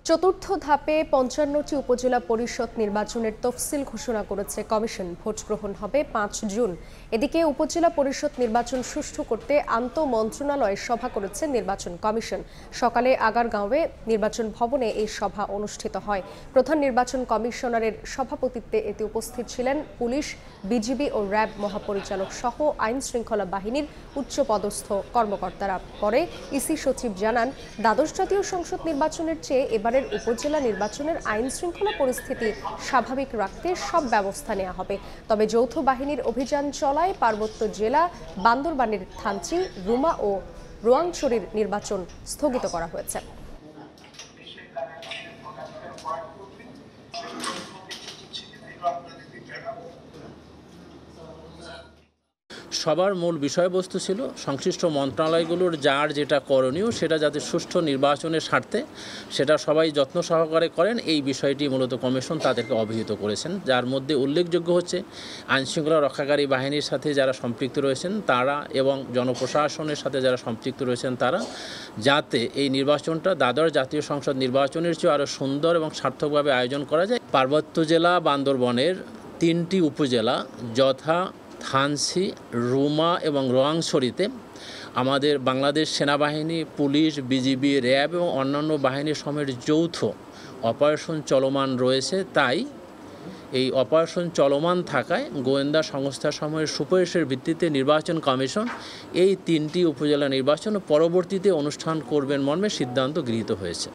চতুর্থ ধাপে ৫৫টি উপজেলা পরিষদ নির্বাচনের তফসিল ঘোষণা করেছে কমিশন। ভোট গ্রহণ হবে ৫ জুন। এদিকে উপজেলা পরিষদ নির্বাচন সুষ্ঠু করতে আন্তঃমন্ত্রণালয় সভা করেছে নির্বাচন কমিশন। সকালে আগারগাঁওয়ে নির্বাচন ভবনে এই সভা অনুষ্ঠিত হয়। প্রধান নির্বাচন কমিশনারের সভাপতিত্বে এতে উপস্থিত ছিলেন পুলিশ, বিজিবি ও র্যাব মহাপরিচালক সহ আইন শৃঙ্খলা বাহিনীর উচ্চপদস্থ কর্মকর্তারা। পরে ইসি সচিব জানান, দ্বাদশ জাতীয় সংসদ নির্বাচনের চেয়ে এবারের উপজেলা নির্বাচনের আইন শৃঙ্খলা পরিস্থিতি স্বাভাবিক রাখতে সব ব্যবস্থা নেওয়া হবে। তবে যৌথ বাহিনীর অভিযান চলায় পার্বত্য জেলা বান্দরবানের থানচি, রুমা ও রোয়াংছড়ির নির্বাচন স্থগিত করা হয়েছে। সবার মূল বিষয়বস্তু ছিল সংশ্লিষ্ট মন্ত্রণালয়গুলোর যার যেটা করণীয় সেটা যাতে সুষ্ঠু নির্বাচনের স্বার্থে সেটা সবাই যত্ন সহকারে করেন, এই বিষয়টি মূলত কমিশন তাদেরকে অবহিত করেছেন। যার মধ্যে উল্লেখযোগ্য হচ্ছে আইনশৃঙ্খলা রক্ষাকারী বাহিনীর সাথে যারা সম্পৃক্ত রয়েছেন তারা এবং জনপ্রশাসনের সাথে যারা সম্পৃক্ত রয়েছেন তারা যাতে এই নির্বাচনটা দ্বাদশ জাতীয় সংসদ নির্বাচনের চেয়ে আরও সুন্দর এবং সার্থকভাবে আয়োজন করা যায়। পার্বত্য জেলা বান্দরবনের 3টি উপজেলা যথা থানচি, রুমা এবং রোয়াংছড়িতে আমাদের বাংলাদেশ সেনাবাহিনী, পুলিশ, বিজিবি, র্যাব এবং অন্যান্য বাহিনীর সময়ের যৌথ অপারেশন চলমান রয়েছে। তাই এই অপারেশন চলমান থাকায় গোয়েন্দা সংস্থাসমূহের সুপারিশের ভিত্তিতে নির্বাচন কমিশন এই 3টি উপজেলা নির্বাচন পরবর্তীতে অনুষ্ঠান করবেন মর্মে সিদ্ধান্ত গৃহীত হয়েছে।